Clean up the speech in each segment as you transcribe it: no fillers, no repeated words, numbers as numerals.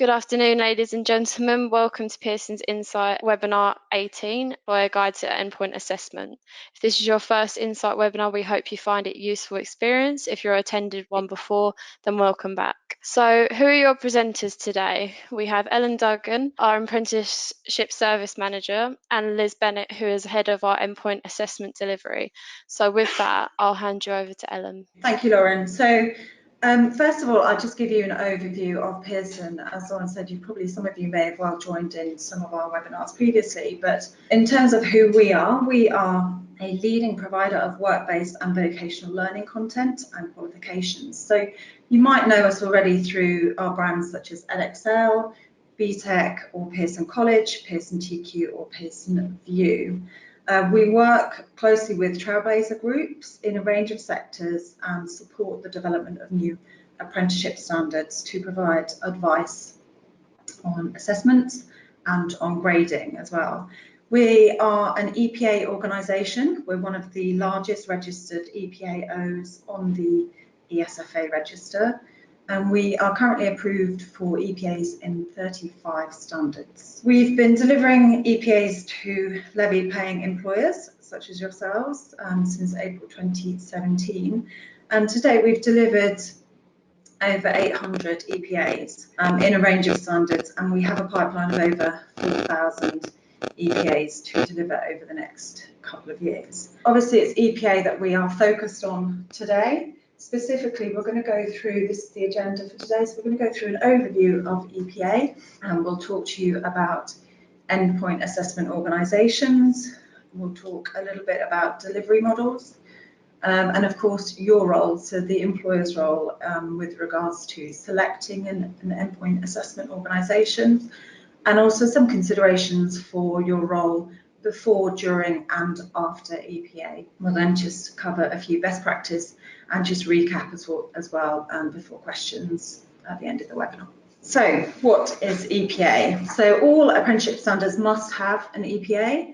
Good afternoon, ladies and gentlemen. Welcome to Pearson's Insight Webinar 18 by a Guide to Endpoint Assessment. If this is your first Insight webinar, we hope you find it a useful experience. If you've attended one before, then welcome back. So who are your presenters today? We have Ellen Duggan, our Apprenticeship Service Manager, and Liz Bennett, who is Head of our Endpoint Assessment Delivery. So with that, I'll hand you over to Ellen. Thank you, Lauren. So first of all, I'll just give you an overview of Pearson. As Lauren said, some of you may have well joined in some of our webinars previously, but in terms of who we are a leading provider of work-based and vocational learning content and qualifications. So you might know us already through our brands such as EdXL, BTEC or Pearson College, Pearson TQ or Pearson View. We work closely with trailblazer groups in a range of sectors and support the development of new apprenticeship standards to provide advice on assessments and on grading as well. We are an EPA organisation. We're one of the largest registered EPAOs on the ESFA register, and we are currently approved for EPAs in 35 standards. We've been delivering EPAs to levy-paying employers, such as yourselves, since April 2017. And to date, we've delivered over 800 EPAs in a range of standards, and we have a pipeline of over 4,000 EPAs to deliver over the next couple of years. Obviously, it's EPA that we are focused on today. Specifically, we're going to go through, this is the agenda for today, so we're going to go through an overview of EPA, and we'll talk to you about endpoint assessment organisations. We'll talk a little bit about delivery models, and of course your role, so the employer's role with regards to selecting an endpoint assessment organisation, and also some considerations for your role before, during and after EPA. We'll then just cover a few best practice and just recap as well before questions at the end of the webinar. So what is EPA? So all apprenticeship standards must have an EPA.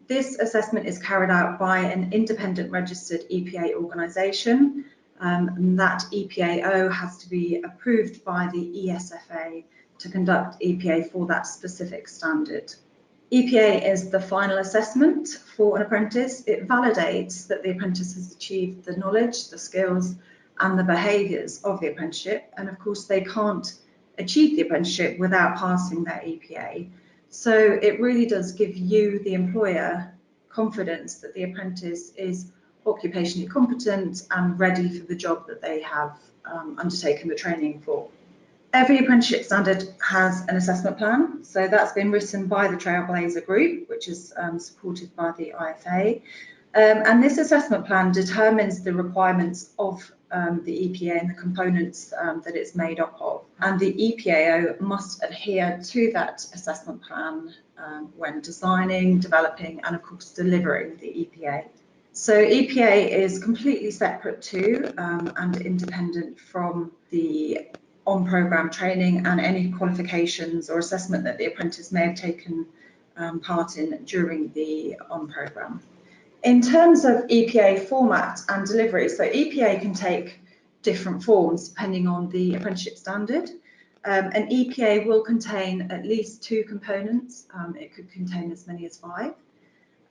This assessment is carried out by an independent registered EPA organisation, and that EPAO has to be approved by the ESFA to conduct EPA for that specific standard. EPA is the final assessment for an apprentice. It validates that the apprentice has achieved the knowledge, the skills and the behaviours of the apprenticeship, and of course they can't achieve the apprenticeship without passing their EPA. So it really does give you, the employer, confidence that the apprentice is occupationally competent and ready for the job that they have undertaken the training for. Every apprenticeship standard has an assessment plan, so that's been written by the Trailblazer Group, which is supported by the IFA. And this assessment plan determines the requirements of the EPA and the components that it's made up of. And the EPAO must adhere to that assessment plan when designing, developing, and of course delivering the EPA. So EPA is completely separate to and independent from the on-programme training and any qualifications or assessment that the apprentice may have taken part in during the on-programme. In terms of EPA format and delivery, so EPA can take different forms depending on the apprenticeship standard. An EPA will contain at least 2 components. It could contain as many as 5.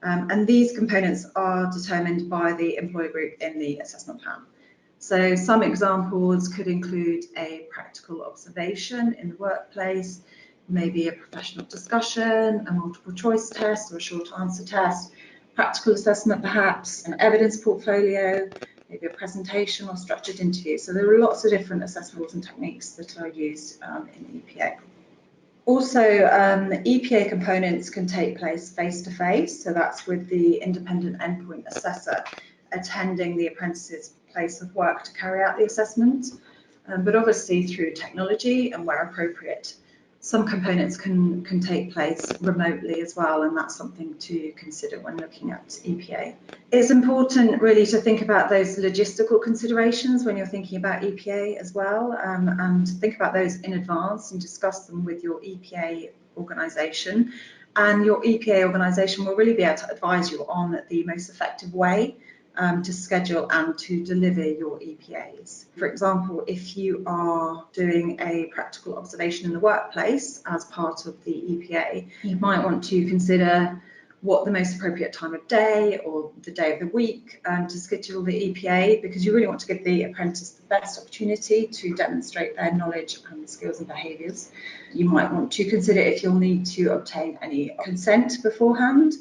And these components are determined by the employer group in the assessment plan. So some examples could include a practical observation in the workplace, maybe a professional discussion, a multiple choice test or a short answer test, practical assessment perhaps, an evidence portfolio, maybe a presentation or structured interview. So there are lots of different assessments and techniques that are used in EPA. Also, EPA components can take place face-to-face, so that's with the independent endpoint assessor attending the apprentice's place of work to carry out the assessment, but obviously through technology and where appropriate. Some components can take place remotely as well, and that's something to consider when looking at EPA. It's important really to think about those logistical considerations when you're thinking about EPA as well, and think about those in advance and discuss them with your EPA organisation. And your EPA organisation will really be able to advise you on the most effective way to schedule and to deliver your EPAs. For example, if you are doing a practical observation in the workplace as part of the EPA, you might want to consider what the most appropriate time of day or the day of the week to schedule the EPA, because you really want to give the apprentice the best opportunity to demonstrate their knowledge and skills and behaviours. You might want to consider if you'll need to obtain any consent beforehand,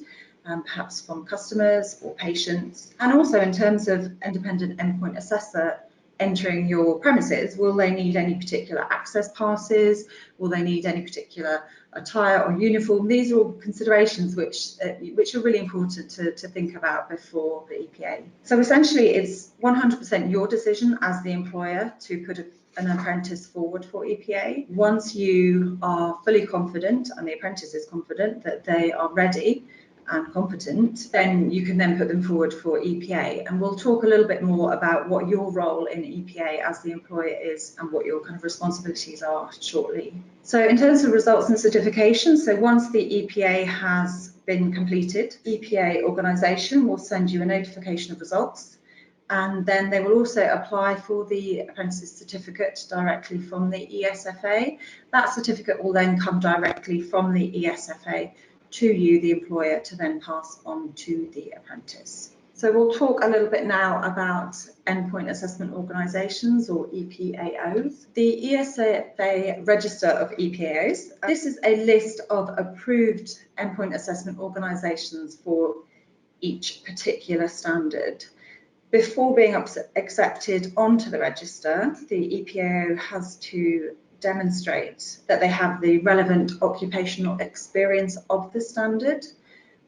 perhaps from customers or patients. And also in terms of independent endpoint assessor entering your premises, will they need any particular access passes? Will they need any particular attire or uniform? These are all considerations which are really important to think about before the EPA. So essentially it's 100% your decision as the employer to put an apprentice forward for EPA. Once you are fully confident and the apprentice is confident that they are ready and competent, then you can then put them forward for EPA. And we'll talk a little bit more about what your role in EPA as the employer is and what your kind of responsibilities are shortly. So in terms of results and certification, so once the EPA has been completed, EPA organisation will send you a notification of results, and then they will also apply for the apprentice certificate directly from the ESFA. That certificate will then come directly from the ESFA to you, the employer, to then pass on to the apprentice. So we'll talk a little bit now about endpoint assessment organisations, or EPAOs. The ESFA register of EPAOs. This is a list of approved endpoint assessment organisations for each particular standard. Before being accepted onto the register, the EPAO has to demonstrate that they have the relevant occupational experience of the standard.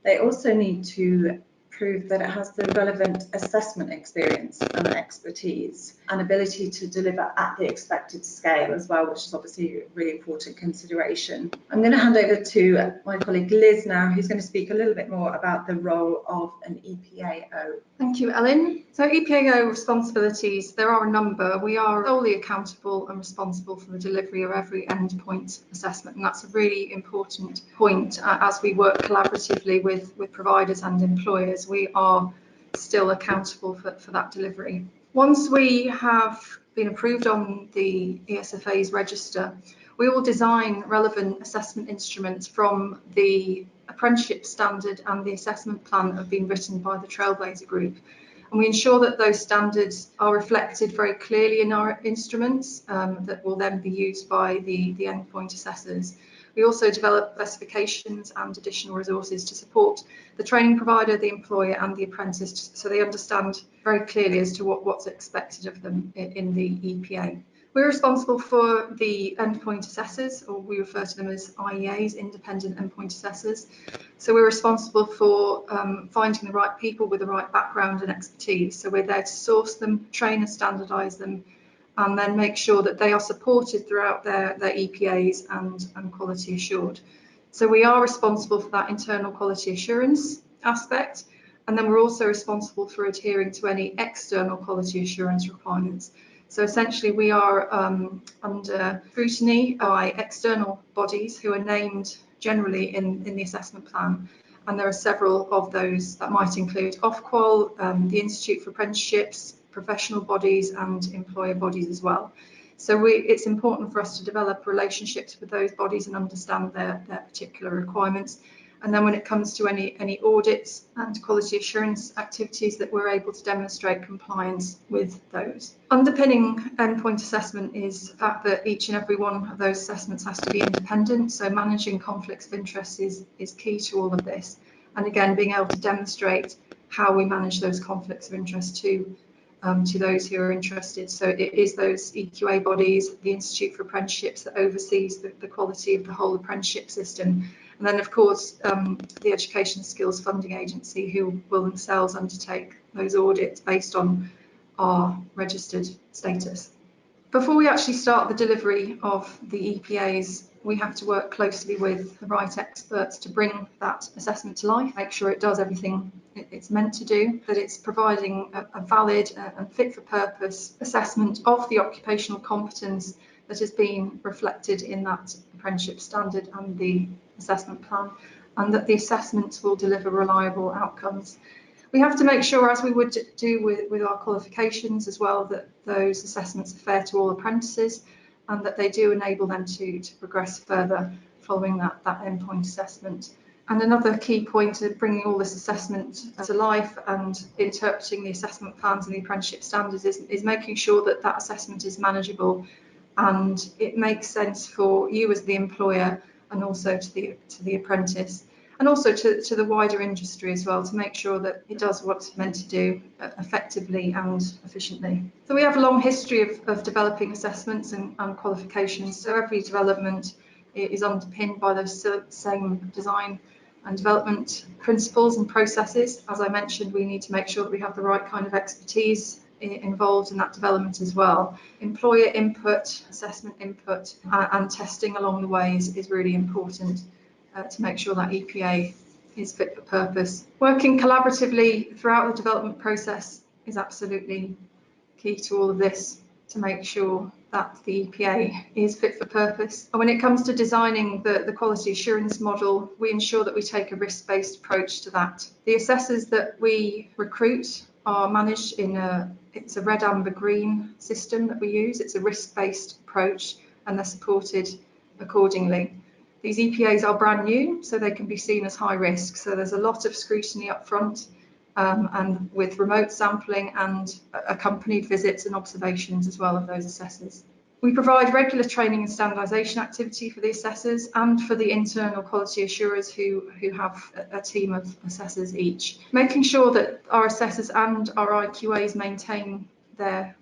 They also need to prove that it has the relevant assessment experience and expertise and ability to deliver at the expected scale as well, which is obviously a really important consideration. I'm going to hand over to my colleague Liz now, who's going to speak a little bit more about the role of an EPAO. Thank you, Ellen. So EPAO responsibilities, there are a number. We are solely accountable and responsible for the delivery of every endpoint assessment, and that's a really important point as we work collaboratively with providers and employers. We are still accountable for that delivery. Once we have been approved on the ESFA's register, we will design relevant assessment instruments from the apprenticeship standard and the assessment plan that have been written by the Trailblazer Group. And we ensure that those standards are reflected very clearly in our instruments that will then be used by the endpoint assessors. We also develop specifications and additional resources to support the training provider, the employer and the apprentice, so they understand very clearly as to what's expected of them in the EPA. We're responsible for the endpoint assessors, or we refer to them as IEAs, independent endpoint assessors. So we're responsible for finding the right people with the right background and expertise. So we're there to source them, train and standardise them, and then make sure that they are supported throughout their EPAs and quality assured. So we are responsible for that internal quality assurance aspect, and then we're also responsible for adhering to any external quality assurance requirements. So essentially we are under scrutiny by external bodies who are named generally in the assessment plan, and there are several of those that might include Ofqual, the Institute for Apprenticeships, professional bodies and employer bodies as well. So it's important for us to develop relationships with those bodies and understand their particular requirements. And then when it comes to any audits and quality assurance activities, that we're able to demonstrate compliance with those. Underpinning endpoint assessment is the fact that each and every one of those assessments has to be independent. So managing conflicts of interest is key to all of this. And again, being able to demonstrate how we manage those conflicts of interest to those who are interested. So it is those EQA bodies, the Institute for Apprenticeships, that oversees the quality of the whole apprenticeship system. And then, of course, the Education Skills Funding Agency, who will themselves undertake those audits based on our registered status. Before we actually start the delivery of the EPAs, we have to work closely with the right experts to bring that assessment to life, make sure it does everything it's meant to do, that it's providing a valid and fit for purpose assessment of the occupational competence that has been reflected in that apprenticeship standard and the assessment plan, and that the assessments will deliver reliable outcomes. We have to make sure, as we would do with our qualifications as well, that those assessments are fair to all apprentices and that they do enable them to progress further following that endpoint assessment. And another key point of bringing all this assessment to life and interpreting the assessment plans and the apprenticeship standards is making sure that that assessment is manageable and it makes sense for you as the employer and also to the apprentice, and also to the wider industry as well, to make sure that it does what it's meant to do effectively and efficiently. So we have a long history of developing assessments and qualifications. So every development is underpinned by those same design and development principles and processes. As I mentioned, we need to make sure that we have the right kind of expertise involved in that development as well. Employer input, assessment input, and testing along the way is really important to make sure that EPA is fit for purpose. Working collaboratively throughout the development process is absolutely key to all of this, to make sure that the EPA is fit for purpose. And when it comes to designing the quality assurance model, we ensure that we take a risk-based approach to that. The assessors that we recruit are managed it's a red, amber, green system that we use. It's a risk-based approach and they're supported accordingly. These EPAs are brand new, so they can be seen as high risk. So there's a lot of scrutiny up front and with remote sampling and accompanied visits and observations as well of those assessors. We provide regular training and standardisation activity for the assessors and for the internal quality assurers who have a team of assessors each. Making sure that our assessors and our IQAs maintain their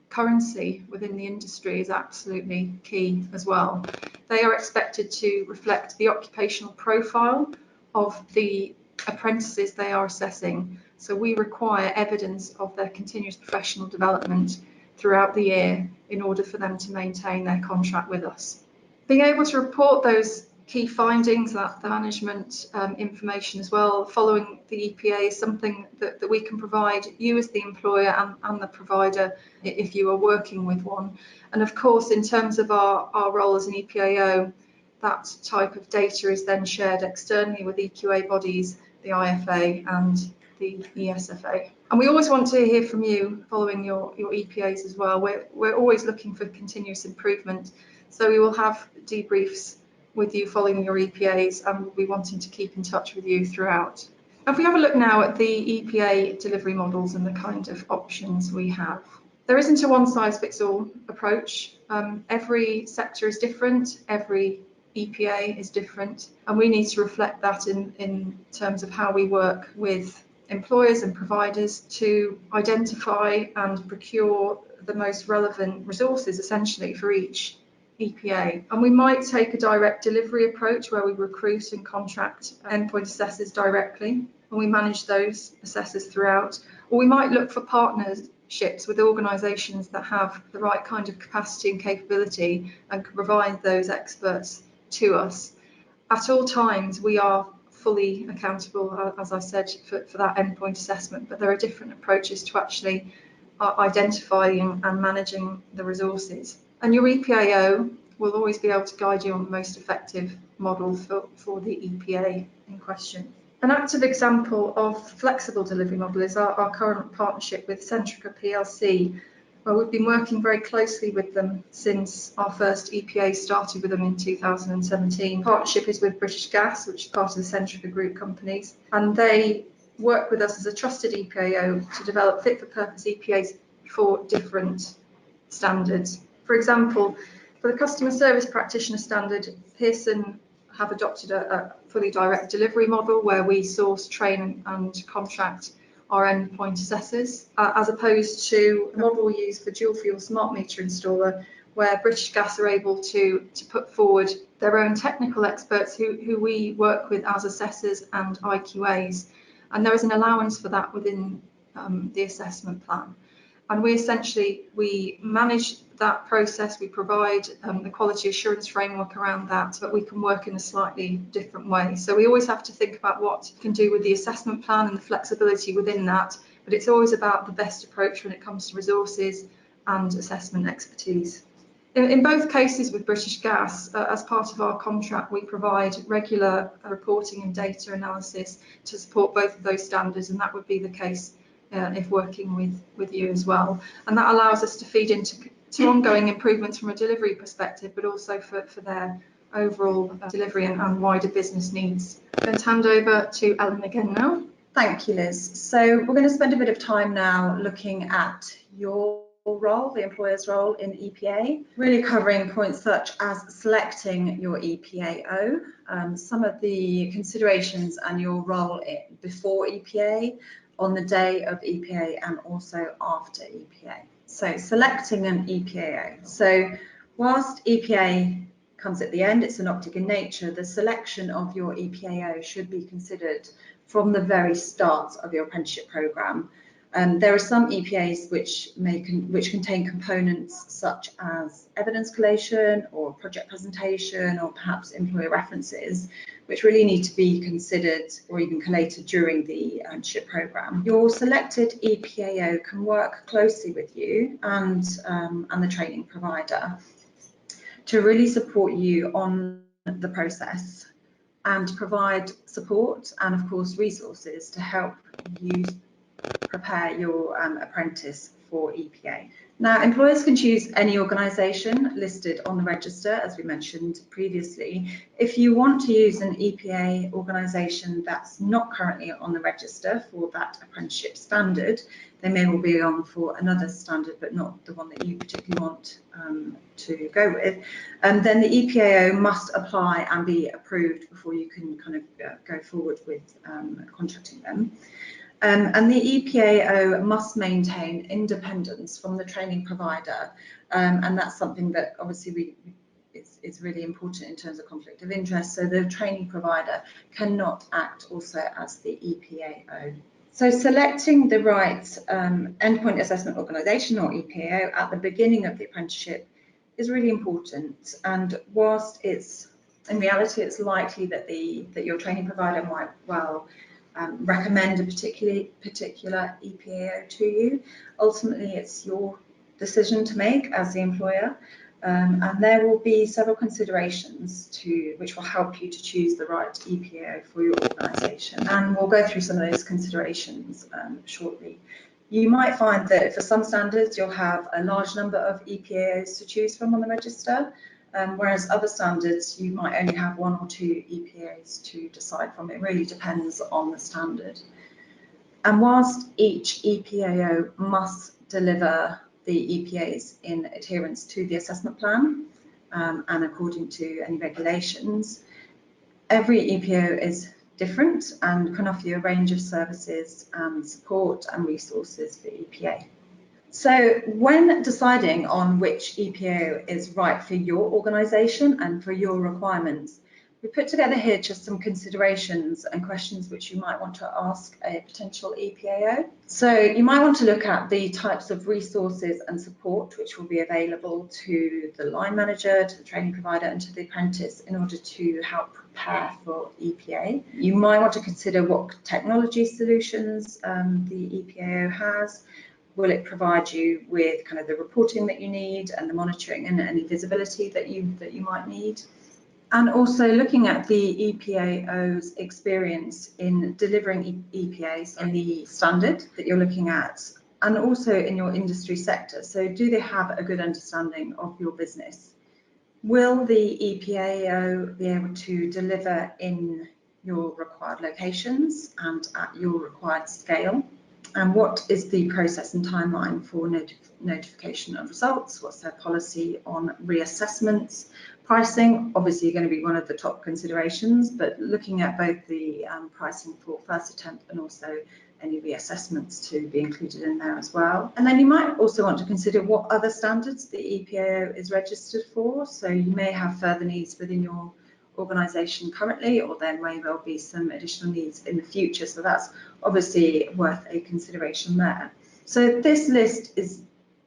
currency within the industry is absolutely key as well. They are expected to reflect the occupational profile of the apprentices they are assessing. So we require evidence of their continuous professional development throughout the year in order for them to maintain their contract with us. Being able to report those key findings, that the management information as well, following the EPA is something that we can provide you as the employer and the provider if you are working with one. And of course, in terms of our role as an EPAO, that type of data is then shared externally with EQA bodies, the IFA and the ESFA. And we always want to hear from you following your EPAs as well. We're always looking for continuous improvement. So we will have debriefs with you following your EPAs and we'll be wanting to keep in touch with you throughout. If we have a look now at the EPA delivery models and the kind of options we have. There isn't a one-size-fits-all approach. Every sector is different, every EPA is different, and we need to reflect that in terms of how we work with employers and providers to identify and procure the most relevant resources essentially for each EPA. And we might take a direct delivery approach where we recruit and contract endpoint assessors directly and we manage those assessors throughout, or we might look for partnerships with organisations that have the right kind of capacity and capability and can provide those experts to us. At all times we are fully accountable, as I said, for that endpoint assessment, but there are different approaches to actually identifying and managing the resources. And your EPAO will always be able to guide you on the most effective model for the EPA in question. An active example of flexible delivery model is our current partnership with Centrica plc, where we've been working very closely with them since our first EPA started with them in 2017. The partnership is with British Gas, which is part of the Centrica Group companies, and they work with us as a trusted EPAO to develop fit-for-purpose EPAs for different standards. For example, for the customer service practitioner standard, Pearson have adopted a fully direct delivery model where we source, train and contract our endpoint assessors, as opposed to a model used for dual fuel smart meter installer, where British Gas are able to put forward their own technical experts who we work with as assessors and IQAs. And there is an allowance for that within the assessment plan. And we manage that process, we provide the quality assurance framework around that, but we can work in a slightly different way. So we always have to think about what we can do with the assessment plan and the flexibility within that, but it's always about the best approach when it comes to resources and assessment expertise. In both cases with British Gas, as part of our contract, we provide regular reporting and data analysis to support both of those standards, and that would be the case if working with you as well. And that allows us to feed into ongoing improvements from a delivery perspective, but also for their overall delivery and wider business needs. I'm going to hand over to Ellen again now. Thank you, Liz. So we're going to spend a bit of time now looking at your role, the employer's role in EPA, really covering points such as selecting your EPAO, some of the considerations and your role before EPA, on the day of EPA, and also after EPA. So selecting an EPAO. So whilst EPA comes at the end, it's synoptic in nature, the selection of your EPAO should be considered from the very start of your apprenticeship programme. There are some EPAs which contain components such as evidence collation or project presentation or perhaps employer references, which really need to be considered or even collated during the apprenticeship programme. Your selected EPAO can work closely with you and the training provider to really support you on the process and provide support and, of course, resources to help you prepare your apprentice for EPA. Now, employers can choose any organisation listed on the register, as we mentioned previously. If you want to use an EPA organisation that's not currently on the register for that apprenticeship standard, they may well be on for another standard, but not the one that you particularly want to go with, then the EPAO must apply and be approved before you can kind of go forward with contracting them. And the EPAO must maintain independence from the training provider, and that's something that obviously is really important in terms of conflict of interest. So the training provider cannot act also as the EPAO. So selecting the right endpoint assessment organisation, or EPAO, at the beginning of the apprenticeship is really important. And whilst in reality it's likely that your training provider might well recommend a particular EPAO to you, ultimately it's your decision to make as the employer, and there will be several considerations which will help you to choose the right EPAO for your organisation, and we'll go through some of those considerations shortly. You might find that for some standards you'll have a large number of EPAOs to choose from on the register, whereas other standards you might only have one or two EPAs to decide from. It really depends on the standard. And whilst each EPAO must deliver the EPAs in adherence to the assessment plan and according to any regulations, every EPAO is different and can offer you a range of services and support and resources for EPA. So when deciding on which EPAO is right for your organisation and for your requirements, we put together here just some considerations and questions which you might want to ask a potential EPAO. So you might want to look at the types of resources and support which will be available to the line manager, to the training provider and to the apprentice in order to help prepare for EPA. You might want to consider what technology solutions the EPAO has. Will it provide you with kind of the reporting that you need and the monitoring and any visibility that you might need? And also looking at the EPAO's experience in delivering EPAs in the standard that you're looking at, and also in your industry sector. So do they have a good understanding of your business? Will the EPAO be able to deliver in your required locations and at your required scale? And what is the process and timeline for notification of results? What's their policy on reassessments? Pricing, obviously going to be one of the top considerations, but looking at both the pricing for first attempt and also any reassessments to be included in there as well. And then you might also want to consider what other standards the EPAO is registered for. So you may have further needs within your organisation currently, or there may well be some additional needs in the future. So that's obviously worth a consideration there. So this list is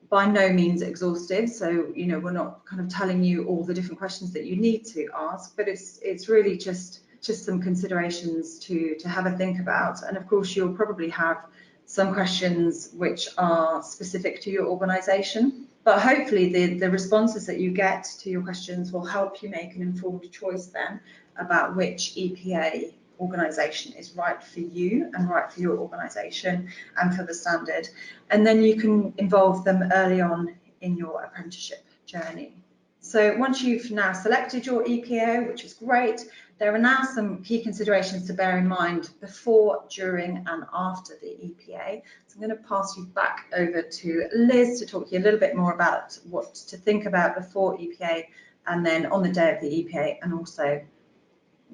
by no means exhaustive. So, you know, we're not kind of telling you all the different questions that you need to ask, but it's really just some considerations to have a think about. And of course, you'll probably have some questions which are specific to your organisation. But hopefully the responses that you get to your questions will help you make an informed choice then about which EPA organisation is right for you and right for your organisation and for the standard. And then you can involve them early on in your apprenticeship journey. So once you've now selected your EPAO, which is great, there are now some key considerations to bear in mind before, during and after the EPA. So I'm going to pass you back over to Liz to talk to you a little bit more about what to think about before EPA and then on the day of the EPA and also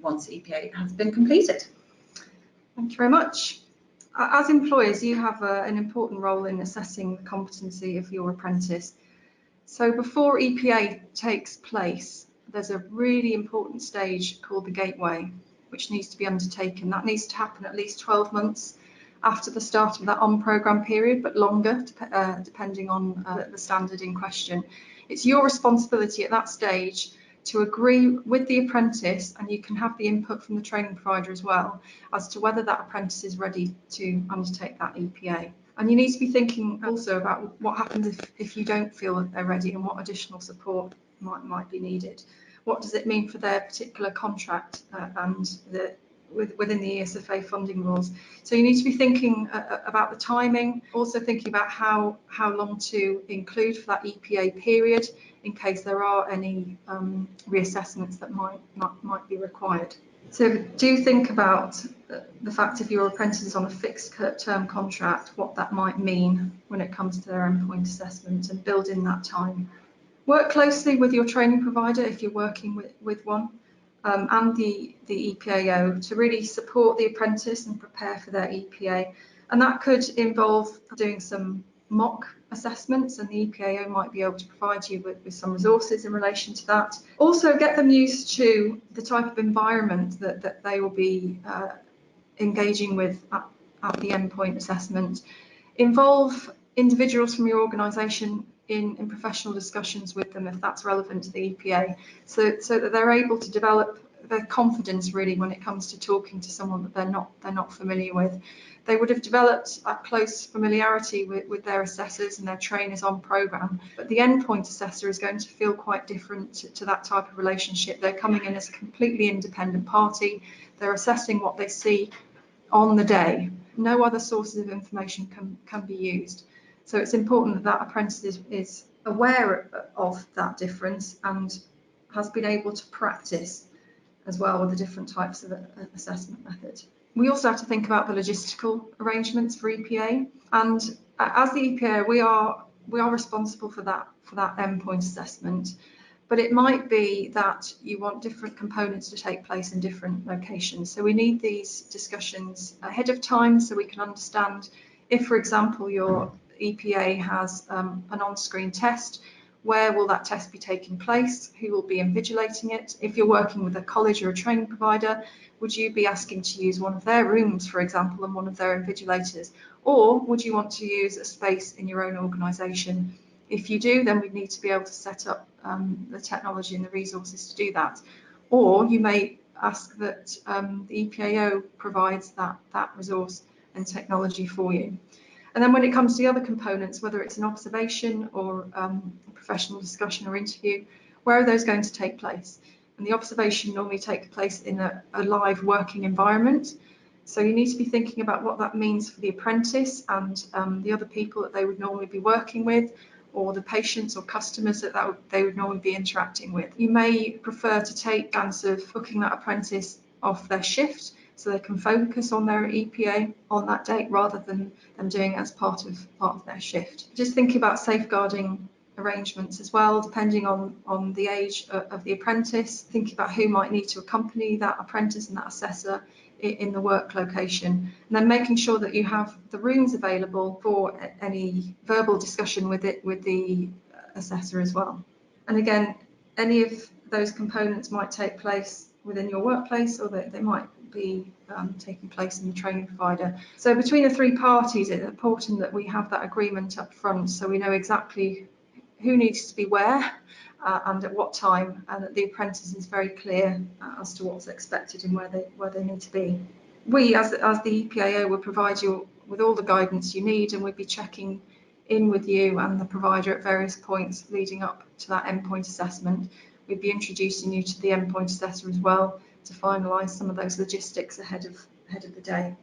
once EPA has been completed. Thank you very much. As employers, you have an important role in assessing the competency of your apprentice. So before EPA takes place, there's a really important stage called the gateway, which needs to be undertaken. That needs to happen at least 12 months after the start of that on-programme period, but longer, depending on the standard in question. It's your responsibility at that stage to agree with the apprentice, and you can have the input from the training provider as well, as to whether that apprentice is ready to undertake that EPA. And you need to be thinking also about what happens if you don't feel that they're ready and what additional support might be needed. What does it mean for their particular contract and within the ESFA funding rules? So you need to be thinking about the timing, also thinking about how long to include for that EPA period in case there are any reassessments that might be required. So do think about the fact if your apprentice is on a fixed term contract, what that might mean when it comes to their endpoint assessment, and build in that time. Work closely with your training provider if you're working with one, and the EPAO to really support the apprentice and prepare for their EPA. And that could involve doing some mock assessments, and the EPAO might be able to provide you with some resources in relation to that. Also get them used to the type of environment that they will be engaging with at the endpoint assessment. Involve individuals from your organisation in professional discussions with them if that's relevant to the EPA, so that they're able to develop their confidence really when it comes to talking to someone that they're not familiar with. They would have developed a close familiarity with their assessors and their trainers on programme, but the endpoint assessor is going to feel quite different to that type of relationship. They're coming in as a completely independent party. They're assessing what they see on the day. No other sources of information can be used. So it's important that that apprentice is aware of that difference and has been able to practice as well with the different types of assessment methods. We also have to think about the logistical arrangements for EPA, and as the EPA, we are responsible for that endpoint assessment. But it might be that you want different components to take place in different locations. So we need these discussions ahead of time so we can understand if, for example, your EPA has an on-screen test, where will that test be taking place? Who will be invigilating it? If you're working with a college or a training provider, would you be asking to use one of their rooms, for example, and one of their invigilators? Or would you want to use a space in your own organisation? If you do, then we need to be able to set up the technology and the resources to do that. Or you may ask that the EPAO provides that resource and technology for you. And then when it comes to the other components, whether it's an observation or a professional discussion or interview, where are those going to take place? And the observation normally takes place in a live working environment. So you need to be thinking about what that means for the apprentice and the other people that they would normally be working with, or the patients or customers that they would normally be interacting with. You may prefer to take a chance of booking that apprentice off their shift so they can focus on their EPA on that date rather than them doing it as part of their shift. Just thinking about safeguarding arrangements as well, depending on the age of the apprentice, thinking about who might need to accompany that apprentice and that assessor in the work location, and then making sure that you have the rooms available for any verbal discussion with the assessor as well. And again, any of those components might take place within your workplace, or they might be taking place in the training provider. So between the three parties, it's important that we have that agreement up front so we know exactly who needs to be where and at what time, and that the apprentice is very clear as to what's expected and where they need to be. We, as the EPAO, will provide you with all the guidance you need, and we'll be checking in with you and the provider at various points leading up to that endpoint assessment. We'd be introducing you to the endpoint assessor as well to finalise some of those logistics ahead of the day.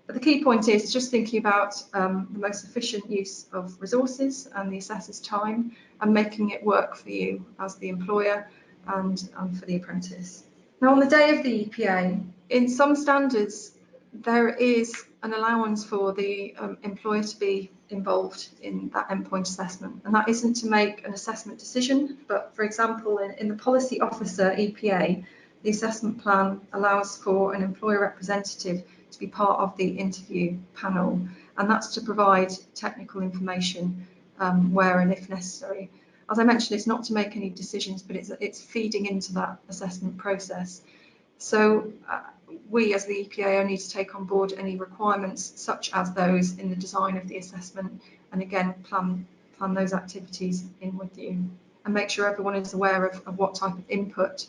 But the key point is just thinking about the most efficient use of resources and the assessor's time, and making it work for you as the employer and for the apprentice. Now, on the day of the EPA, in some standards, there is an allowance for the employer to be involved in that endpoint assessment, and that isn't to make an assessment decision, but for example, in the policy officer EPA, the assessment plan allows for an employer representative to be part of the interview panel, and that's to provide technical information where and if necessary. As I mentioned, it's not to make any decisions, but it's feeding into that assessment process. So we as the EPAO need to take on board any requirements such as those in the design of the assessment, and again plan those activities in with you, and make sure everyone is aware of what type of input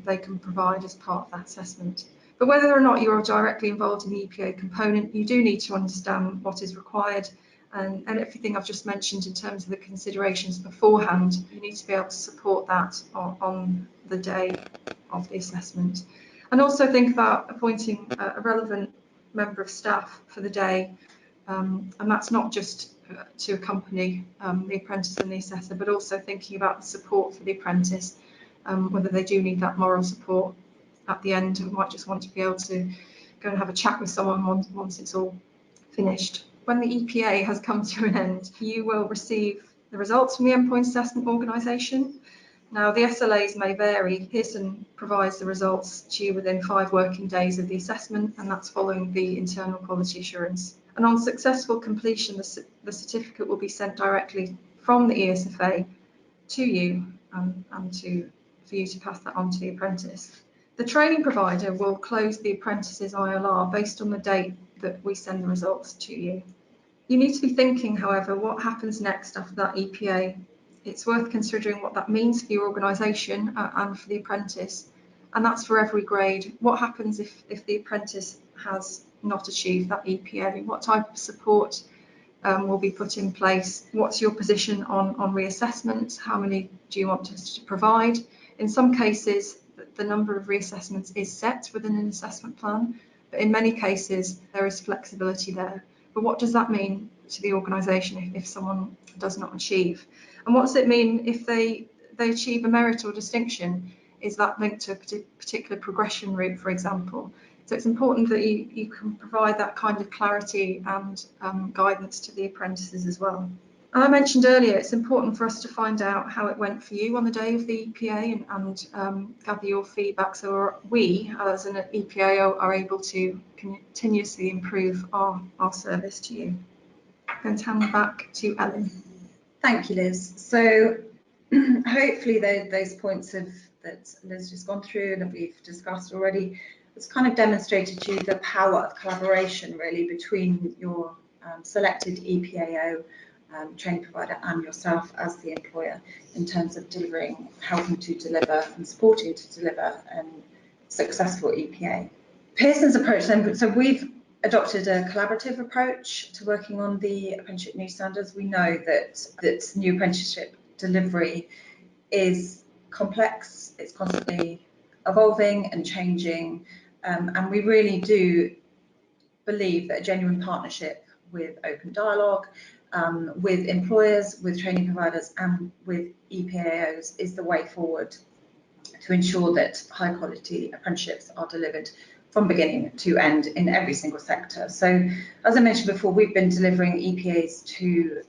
they can provide as part of that assessment. But whether or not you're directly involved in the EPA component, you do need to understand what is required, and everything I've just mentioned in terms of the considerations beforehand. You need to be able to support that on the day of the assessment. And also think about appointing a relevant member of staff for the day, and that's not just to accompany the apprentice and the assessor, but also thinking about the support for the apprentice, whether they do need that moral support at the end, or might just want to be able to go and have a chat with someone once it's all finished. When the EPA has come to an end, you will receive the results from the endpoint assessment organisation. Now, the SLAs may vary. Pearson provides the results to you within 5 working days of the assessment, and that's following the internal quality assurance. And on successful completion, the certificate will be sent directly from the ESFA to you, and for you to pass that on to the apprentice. The training provider will close the apprentice's ILR based on the date that we send the results to you. You need to be thinking, however, what happens next after that EPA. It's worth considering what that means for your organisation and for the apprentice, and that's for every grade. What happens if the apprentice has not achieved that EPA? What type of support will be put in place? What's your position on reassessments? How many do you want us to provide? In some cases, the number of reassessments is set within an assessment plan, but in many cases there is flexibility there. But what does that mean to the organisation if someone does not achieve? And what does it mean if they achieve a merit or distinction? Is that linked to a particular progression route, for example? So it's important that you can provide that kind of clarity and guidance to the apprentices as well. And I mentioned earlier, it's important for us to find out how it went for you on the day of the EPA and gather your feedback, so we as an EPAO are able to continuously improve our service to you. I'm going to hand back to Ellen. Thank you, Liz. So hopefully those points that Liz just gone through and that we've discussed already, it's kind of demonstrated to you the power of collaboration really between your selected EPAO training provider and yourself as the employer in terms of helping to deliver and supporting to deliver a successful EPA. Pearson's approach then, so we've adopted a collaborative approach to working on the apprenticeship new standards. We know that new apprenticeship delivery is complex, it's constantly evolving and changing, and we really do believe that a genuine partnership with open dialogue, with employers, with training providers and with EPAOs is the way forward to ensure that high quality apprenticeships are delivered from beginning to end in every single sector. So as I mentioned before, we've been delivering EPAs to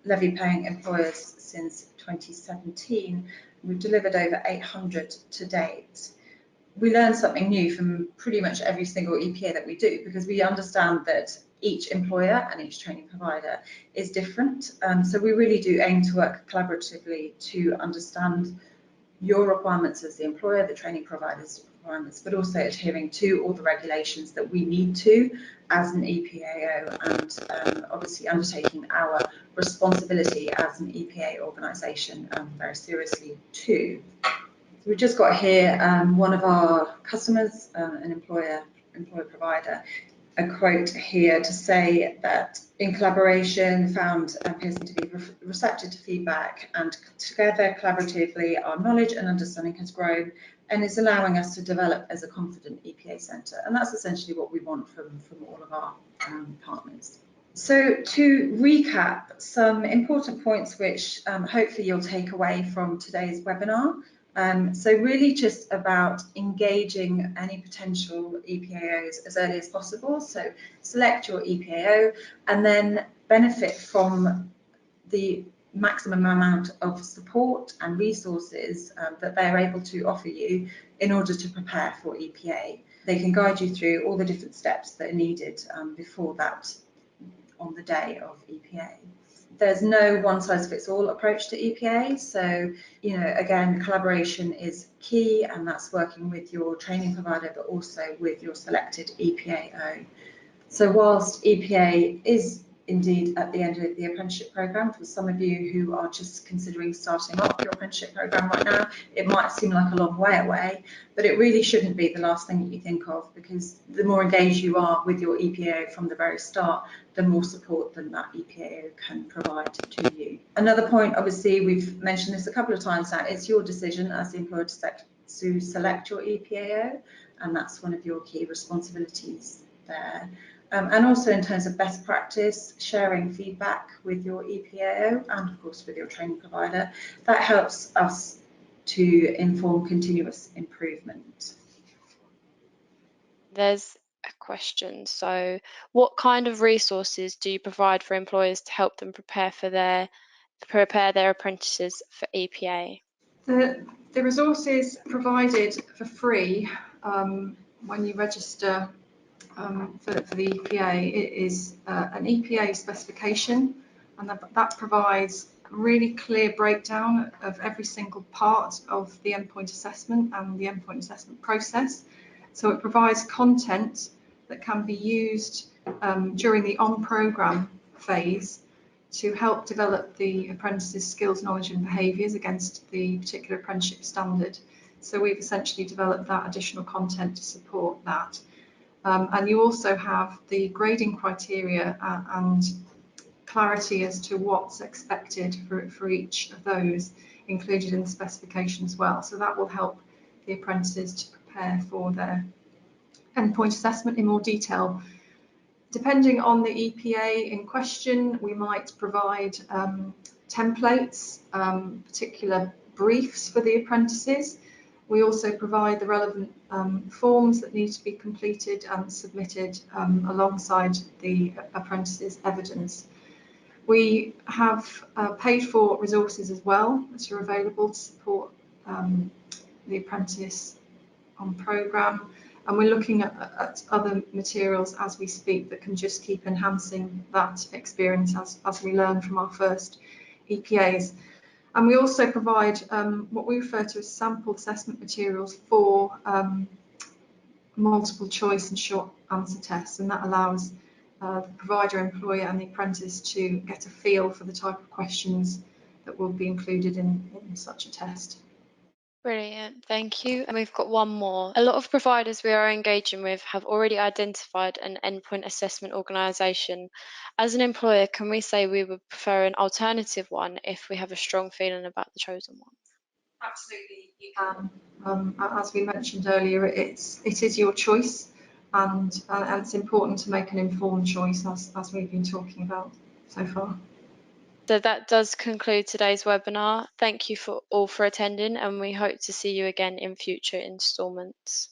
levy paying employers since 2017. We've delivered over 800 to date. We learn something new from pretty much every single EPA that we do, because we understand that each employer and each training provider is different. So we really do aim to work collaboratively to understand your requirements as the employer, the training provider's requirements, but also adhering to all the regulations that we need to as an EPAO, and obviously undertaking our responsibility as an EPA organisation very seriously too. So we've just got here one of our customers, an employer provider, a quote here to say that in collaboration found Pearson to be receptive to feedback, and together collaboratively our knowledge and understanding has grown and is allowing us to develop as a confident EPA centre. And that's essentially what we want from all of our partners. So to recap some important points which hopefully you'll take away from today's webinar. So really just about engaging any potential EPAOs as early as possible. So select your EPAO and then benefit from the maximum amount of support and resources that they're able to offer you in order to prepare for EPA. They can guide you through all the different steps that are needed before that on the day of EPA. There's no one-size-fits-all approach to EPA, so again, collaboration is key, and that's working with your training provider but also with your selected EPAO. So whilst EPA is indeed at the end of the apprenticeship programme, for some of you who are just considering starting off your apprenticeship programme right now, it might seem like a long way away, but it really shouldn't be the last thing that you think of, because the more engaged you are with your EPAO from the very start, the more support that EPAO can provide to you. Another point, obviously, we've mentioned this a couple of times now, it's your decision as the employer to select your EPAO, and that's one of your key responsibilities there. And also in terms of best practice, sharing feedback with your EPAO and of course with your training provider, that helps us to inform continuous improvement. There's a question. So what kind of resources do you provide for employers to help them prepare their apprentices for EPA? The resources provided for free when you register for the EPA is an EPA specification, and that provides a really clear breakdown of every single part of the endpoint assessment and the endpoint assessment process. So it provides content that can be used during the on-programme phase to help develop the apprentice's skills, knowledge and behaviours against the particular apprenticeship standard. So we've essentially developed that additional content to support that. And you also have the grading criteria and clarity as to what's expected for each of those included in the specification as well. So that will help the apprentices to prepare for their endpoint assessment in more detail. Depending on the EPA in question, we might provide templates, particular briefs for the apprentices. We also provide the relevant forms that need to be completed and submitted alongside the apprentice's evidence. We have paid for resources as well that are available to support the apprentice on programme, and we're looking at other materials as we speak that can just keep enhancing that experience as we learn from our first EPAs. And we also provide what we refer to as sample assessment materials for multiple choice and short answer tests, and that allows the provider, employer and the apprentice to get a feel for the type of questions that will be included in such a test. Brilliant, thank you. And we've got one more. A lot of providers we are engaging with have already identified an endpoint assessment organisation. As an employer, can we say we would prefer an alternative one if we have a strong feeling about the chosen one? Absolutely, you can. As we mentioned earlier, it is your choice, and it's important to make an informed choice as we've been talking about so far. So that does conclude today's webinar. Thank you all for attending, and we hope to see you again in future instalments.